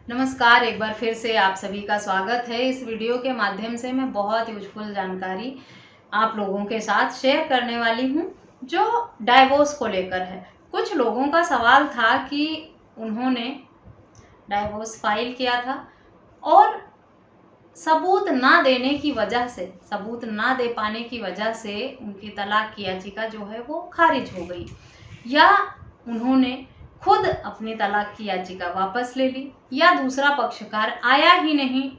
नमस्कार, एक बार फिर से आप सभी का स्वागत है। इस वीडियो के माध्यम से मैं बहुत यूजफुल जानकारी आप लोगों के साथ शेयर करने वाली हूं, जो डाइवोर्स को लेकर है। कुछ लोगों का सवाल था कि उन्होंने डाइवोर्स फाइल किया था और सबूत ना देने की वजह से, सबूत ना दे पाने की वजह से उनकी तलाक की याचिका जो है वो खारिज हो गई, या उन्होंने खुद अपनी तलाक की याचिका वापस ले ली, या दूसरा पक्षकार आया ही नहीं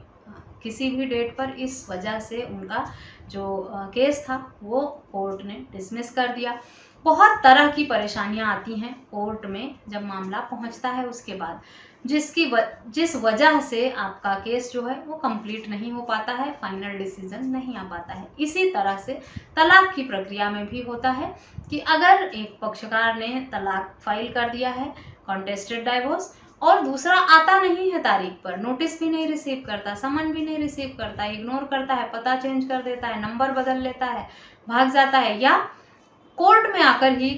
किसी भी डेट पर। इस वजह से उनका जो केस था वो कोर्ट ने डिसमिस कर दिया। बहुत तरह की परेशानियां आती हैं कोर्ट में जब मामला पहुंचता है उसके बाद, जिस वजह से आपका केस जो है वो कंप्लीट नहीं हो पाता है, फाइनल डिसीजन नहीं आ पाता है। इसी तरह से तलाक की प्रक्रिया में भी होता है कि अगर एक पक्षकार ने तलाक फाइल कर दिया है, कॉन्टेस्टेड डाइवोर्स, और दूसरा आता नहीं है तारीख पर, नोटिस भी नहीं रिसीव करता, समन भी नहीं रिसीव करता, इग्नोर करता है, पता चेंज कर देता है, नंबर बदल लेता है, भाग जाता है, या कोर्ट में आकर ही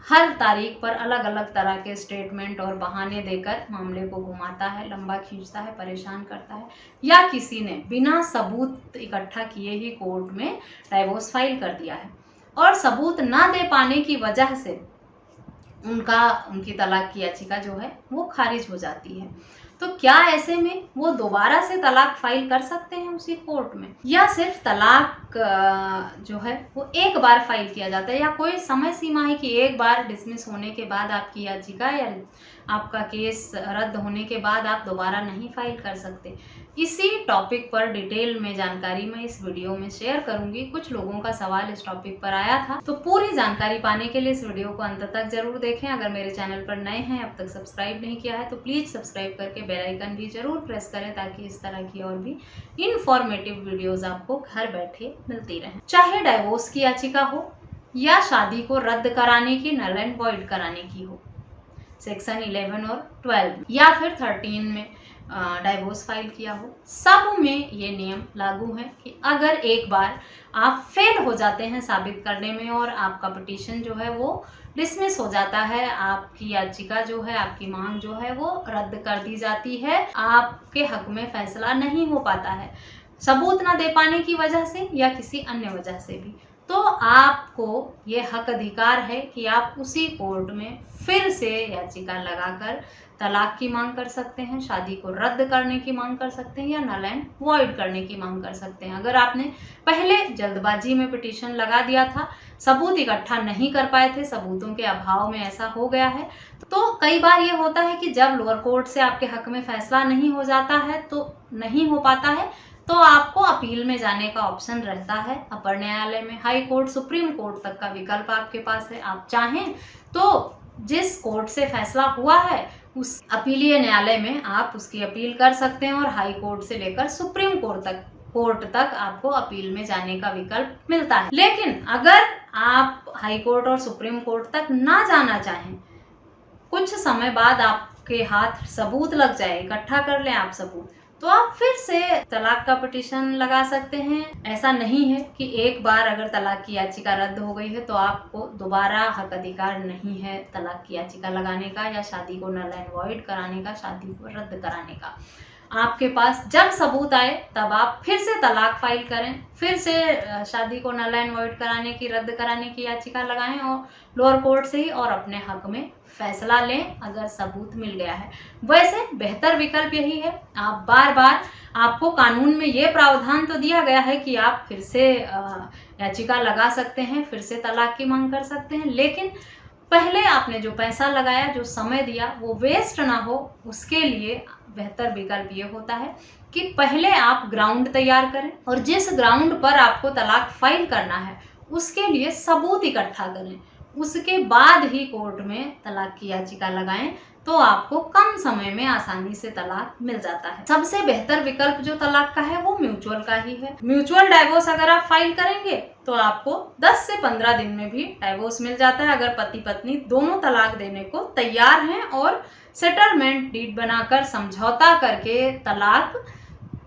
हर तारीख पर अलग अलग तरह के स्टेटमेंट और बहाने देकर मामले को घुमाता है, लंबा खींचता है, परेशान करता है, या किसी ने बिना सबूत इकट्ठा किए ही कोर्ट में डाइवोर्स फाइल कर दिया है और सबूत ना दे पाने की वजह से उनकी तलाक की याचिका जो है वो खारिज हो जाती है। तो क्या ऐसे में वो दोबारा से तलाक फाइल कर सकते हैं उसी कोर्ट में, या सिर्फ तलाक जो है वो एक बार फाइल किया जाता है, या कोई समय सीमा है कि एक बार डिसमिस होने के बाद आपकी याचिका या आपका केस रद्द होने के बाद आप दोबारा नहीं फाइल कर सकते? इसी टॉपिक पर डिटेल में जानकारी मैं इस वीडियो में शेयर करूंगी। कुछ लोगों का सवाल इस टॉपिक पर आया था, तो पूरी जानकारी पाने के लिए इस वीडियो को अंत तक जरूर देखें। अगर मेरे चैनल पर नए हैं, अब तक सब्सक्राइब नहीं किया है, तो प्लीज सब्सक्राइब करके बेल आइकन भी जरूर प्रेस करें, ताकि इस तरह की और भी इंफॉर्मेटिव वीडियोज आपको घर बैठे मिलती रहें। चाहे डाइवोर्स की याचिका हो या शादी को रद्द कराने की, नल एंड वॉइड कराने की हो, सेक्शन 11 और 12 या फिर 13 में डाइवोर्स फाइल किया हो, सब में ये नियम लागू है कि अगर एक बार आप फेल हो जाते हैं साबित करने में और आपका पिटीशन जो है वो डिसमिस हो जाता है, आपकी याचिका जो है, आपकी मांग जो है वो रद्द कर दी जाती है, आपके हक में फैसला नहीं हो पाता है सबूत ना दे पाने की वजह से या किसी अन्य वजह से भी, तो आपको ये हक अधिकार है कि आप उसी कोर्ट में फिर से याचिका लगाकर तलाक की मांग कर सकते हैं, शादी को रद्द करने की मांग कर सकते हैं, या नल एंड वॉइड करने की मांग कर सकते हैं। अगर आपने पहले जल्दबाजी में पिटीशन लगा दिया था, सबूत इकट्ठा नहीं कर पाए थे, सबूतों के अभाव में ऐसा हो गया है, तो कई बार ये होता है कि जब लोअर कोर्ट से आपके हक में फैसला नहीं हो जाता है, तो नहीं हो पाता है, तो आपको अपील में जाने का ऑप्शन रहता है अपर न्यायालय में, हाई कोर्ट, सुप्रीम कोर्ट तक का विकल्प आपके पास है। आप चाहें तो जिस कोर्ट से फैसला हुआ है उस अपीलीय न्यायालय में आप उसकी अपील कर सकते हैं, और हाई कोर्ट से लेकर सुप्रीम कोर्ट तक आपको अपील में जाने का विकल्प मिलता है। लेकिन अगर आप हाई कोर्ट और सुप्रीम कोर्ट तक ना जाना चाहें, कुछ समय बाद आपके हाथ सबूत लग जाए, इकट्ठा कर लें आप सबूत, तो आप फिर से तलाक का पिटीशन लगा सकते हैं। ऐसा नहीं है कि एक बार अगर तलाक की याचिका रद्द हो गई है तो आपको दोबारा हक अधिकार नहीं है तलाक की याचिका लगाने का, या शादी को नल एंड वॉइड कराने का, शादी को रद्द कराने का। आपके पास जब सबूत आए तब आप फिर से तलाक फाइल करें, फिर से शादी को नल एंड वॉइड कराने की, रद्द कराने की याचिका लगाएं और लोअर कोर्ट से ही, और अपने हक में फैसला लें अगर सबूत मिल गया है। वैसे बेहतर विकल्प यही है, आप बार बार, आपको कानून में ये प्रावधान तो दिया गया है कि आप फिर से याचिका लगा सकते हैं, फिर से तलाक की मांग कर सकते हैं, लेकिन पहले आपने जो पैसा लगाया, जो समय दिया, वो वेस्ट ना हो, उसके लिए बेहतर विकल्प ये होता है कि पहले आप ग्राउंड तैयार करें, और जिस ग्राउंड पर आपको तलाक फाइल करना है उसके लिए सबूत इकट्ठा करें, उसके बाद ही कोर्ट में तलाक की याचिका लगाएं, तो आपको कम समय में आसानी से तलाक मिल जाता है। सबसे बेहतर विकल्प जो तलाक का है वो म्यूचुअल का ही है। म्यूचुअल डाइवोर्स अगर आप फाइल करेंगे तो आपको 10 से 15 दिन में भी डाइवोर्स मिल जाता है, अगर पति पत्नी दोनों तलाक देने को तैयार हैं और सेटलमेंट डीड बनाकर समझौता करके तलाक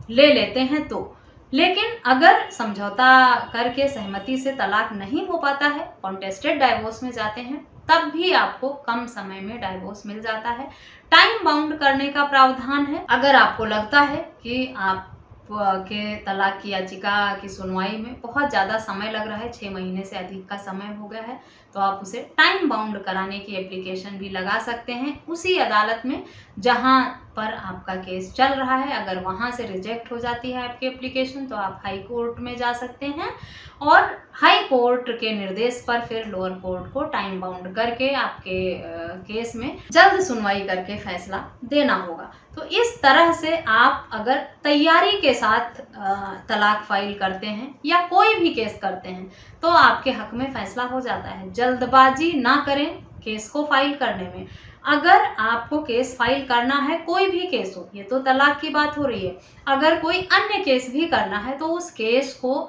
ले लेते हैं तो। लेकिन अगर समझौता करके सहमति से तलाक नहीं हो पाता है, कॉन्टेस्टेड डाइवोर्स में जाते हैं, तब भी आपको कम समय में डाइवोर्स मिल जाता है। टाइम बाउंड करने का प्रावधान है। अगर आपको लगता है कि आप के तलाक की याचिका की सुनवाई में बहुत ज़्यादा समय लग रहा है, 6 महीने से अधिक का समय हो गया है, तो आप उसे टाइम बाउंड कराने की एप्लीकेशन भी लगा सकते हैं उसी अदालत में जहां पर आपका केस चल रहा है। अगर वहां से रिजेक्ट हो जाती है आपकी एप्लीकेशन तो आप हाई कोर्ट में जा सकते हैं और हाई कोर्ट के निर्देश पर फिर लोअर कोर्ट को टाइम बाउंड करके आपके केस में जल्द सुनवाई करके फैसला देना होगा। तो इस तरह से आप अगर तैयारी के साथ तलाक फाइल करते हैं या कोई भी केस करते हैं तो आपके हक में फैसला हो जाता है। जल्दबाजी ना करें केस को फाइल करने में। अगर आपको केस फाइल करना है, कोई भी केस हो, ये तो तलाक की बात हो रही है, अगर कोई अन्य केस भी करना है तो उस केस को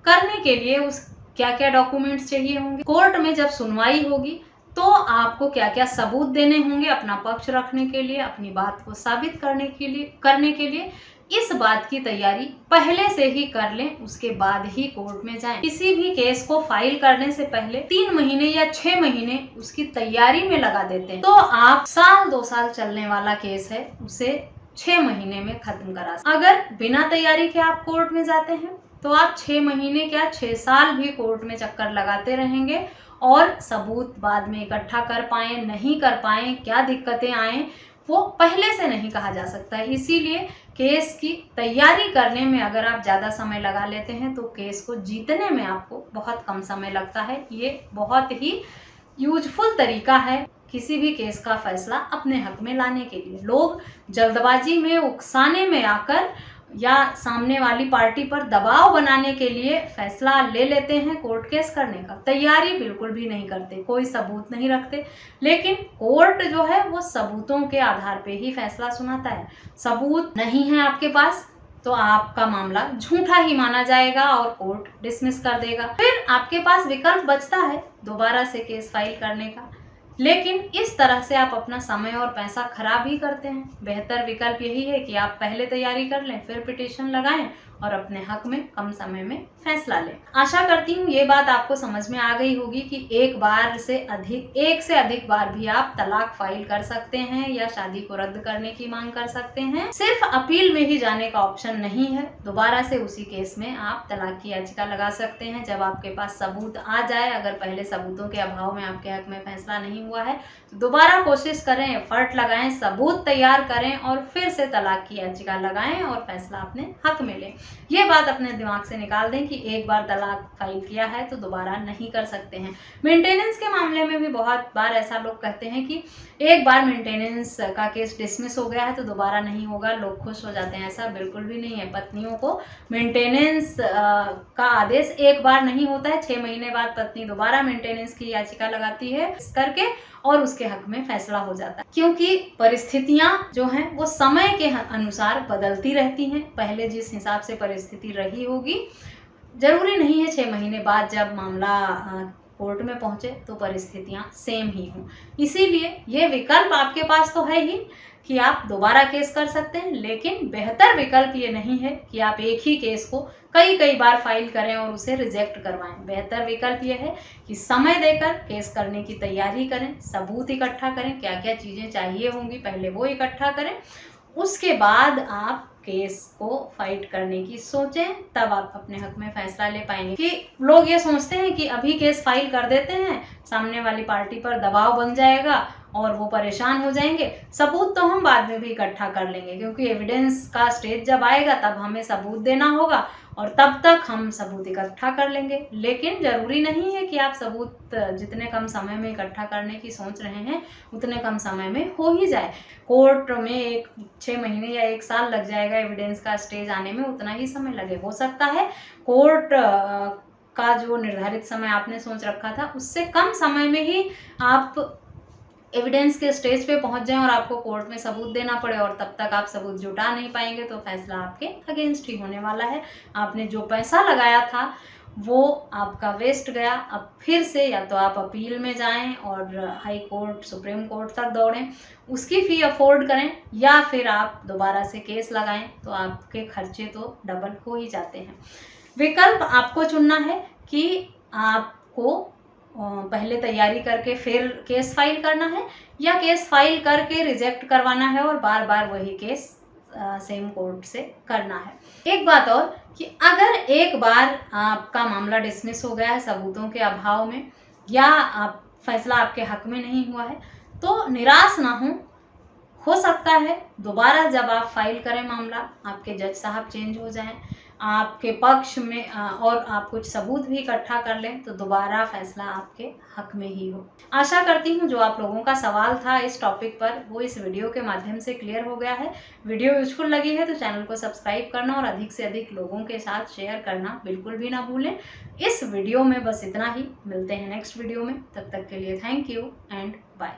करने के लिए उस क्या क्या डॉक्यूमेंट्स चाहिए होंगे, कोर्ट में जब सुनवाई होगी तो आपको क्या क्या सबूत देने होंगे अपना पक्ष रखने के लिए, अपनी बात को साबित करने के लिए इस बात की तैयारी पहले से ही कर लें, उसके बाद ही कोर्ट में जाएं। किसी भी केस को फाइल करने से पहले 3 महीने या 6 महीने उसकी तैयारी में लगा देते हैं तो आप साल 2 साल चलने वाला केस है उसे 6 महीने में खत्म करा सकते। अगर बिना तैयारी के आप कोर्ट में जाते हैं तो आप 6 महीने क्या 6 साल भी कोर्ट में चक्कर लगाते रहेंगे और सबूत बाद में इकट्ठा कर पाए नहीं कर पाए, क्या दिक्कतें आए, वो पहले से नहीं कहा जा सकता है। इसीलिए केस की तैयारी करने में अगर आप ज़्यादा समय लगा लेते हैं तो केस को जीतने में आपको बहुत कम समय लगता है। ये बहुत ही यूजफुल तरीका है किसी भी केस का फैसला अपने हक में लाने के लिए। लोग जल्दबाजी में, उकसाने में आकर या सामने वाली पार्टी पर दबाव बनाने के लिए फैसला ले लेते हैं कोर्ट केस करने का, तैयारी बिल्कुल भी नहीं करते, कोई सबूत नहीं रखते। लेकिन कोर्ट जो है वो सबूतों के आधार पे ही फैसला सुनाता है। सबूत नहीं है आपके पास तो आपका मामला झूठा ही माना जाएगा और कोर्ट डिसमिस कर देगा। फिर आपके पास विकल्प बचता है दोबारा से केस फाइल करने का, लेकिन इस तरह से आप अपना समय और पैसा खराब ही करते हैं। बेहतर विकल्प यही है कि आप पहले तैयारी कर लें, फिर पिटीशन लगाएं और अपने हक में कम समय में फैसला लें। आशा करती हूँ ये बात आपको समझ में आ गई होगी कि एक से अधिक बार भी आप तलाक फाइल कर सकते हैं या शादी को रद्द करने की मांग कर सकते हैं। सिर्फ अपील में ही जाने का ऑप्शन नहीं है, दोबारा से उसी केस में आप तलाक की याचिका लगा सकते हैं जब आपके पास सबूत आ जाए। अगर पहले सबूतों के अभाव में आपके हक में फैसला नहीं हुआ है तो दोबारा कोशिश करें, एफर्ट लगाएं, सबूत तैयार करें और फिर से तलाक की याचिका लगाएं और फैसला अपने हक में लें। ये बात अपने दिमाग से निकाल दें कि एक बार तलाक फाइल किया है तो दोबारा नहीं कर सकते हैं। मेंटेनेंस के मामले में भी बहुत बार ऐसा लोग कहते हैं कि एक बार मेंटेनेंस का केस डिसमिस हो गया है तो दोबारा नहीं होगा, लोग खुश हो जाते हैं। ऐसा बिल्कुल भी नहीं है। पत्नियों को मेंटेनेंस का आदेश एक बार नहीं होता है, 6 महीने बाद पत्नी दोबारा मेंटेनेंस की याचिका लगाती है करके और उसके हक में फैसला हो जाता है। क्योंकि परिस्थितियां जो हैं वो समय के अनुसार बदलती रहती हैं। पहले जिस हिसाब से परिस्थिति रही होगी जरूरी नहीं है 6 महीने बाद जब मामला कोर्ट में पहुंचे तो परिस्थितियां सेम ही हों। इसीलिए ये विकल्प आपके पास तो है ही कि आप दोबारा केस कर सकते हैं, लेकिन बेहतर विकल्प ये नहीं है कि आप एक ही केस को कई बार फाइल करें और उसे रिजेक्ट करवाएं। बेहतर विकल्प ये है कि समय देकर केस करने की तैयारी करें, सबूत इकट्ठा करें, क्या क्या चीज़ें चाहिए होंगी पहले वो इकट्ठा करें, उसके बाद आप केस को फाइट करने की सोचें, तब आप अपने हक में फैसला ले पाएंगे। कि लोग ये सोचते हैं कि अभी केस फाइल कर देते हैं, सामने वाली पार्टी पर दबाव बन जाएगा और वो परेशान हो जाएंगे, सबूत तो हम बाद में भी इकट्ठा कर लेंगे क्योंकि एविडेंस का स्टेज जब आएगा तब हमें सबूत देना होगा और तब तक हम सबूत इकट्ठा कर लेंगे। लेकिन जरूरी नहीं है कि आप सबूत जितने कम समय में इकट्ठा करने की सोच रहे हैं उतने कम समय में हो ही जाए। कोर्ट में 6 महीने या 1 साल लग जाएगा एविडेंस का स्टेज आने में, उतना ही समय लगे। हो सकता है कोर्ट का जो निर्धारित समय आपने सोच रखा था उससे कम समय में ही आप एविडेंस के स्टेज पे पहुंच जाएं और आपको कोर्ट में सबूत देना पड़े और तब तक आप सबूत जुटा नहीं पाएंगे तो फैसला आपके अगेंस्ट ही होने वाला है। आपने जो पैसा लगाया था वो आपका वेस्ट गया। अब फिर से या तो आप अपील में जाएं और हाई कोर्ट, सुप्रीम कोर्ट तक दौड़ें, उसकी फ़ी अफोर्ड करें, या फिर आप दोबारा से केस लगाएं तो आपके खर्चे तो डबल हो ही जाते हैं। विकल्प आपको चुनना है कि आपको पहले तैयारी करके फिर केस फाइल करना है, या केस फाइल करके रिजेक्ट करवाना है और बार बार वही केस सेम कोर्ट से करना है। एक बात और कि अगर एक बार आपका मामला डिसमिस हो गया है सबूतों के अभाव में, या फैसला आपके हक में नहीं हुआ है, तो निराश ना हो सकता है दोबारा जब आप फाइल करें मामला, आपके जज साहब चेंज हो जाएं, आपके पक्ष में और आप कुछ सबूत भी इकट्ठा कर लें, तो दोबारा फैसला आपके हक में ही हो। आशा करती हूँ जो आप लोगों का सवाल था इस टॉपिक पर वो इस वीडियो के माध्यम से क्लियर हो गया है। वीडियो यूजफुल लगी है तो चैनल को सब्सक्राइब करना और अधिक से अधिक लोगों के साथ शेयर करना बिल्कुल भी ना भूलें। इस वीडियो में बस इतना ही, मिलते हैं नेक्स्ट वीडियो में, तब तक के लिए थैंक यू एंड बाय।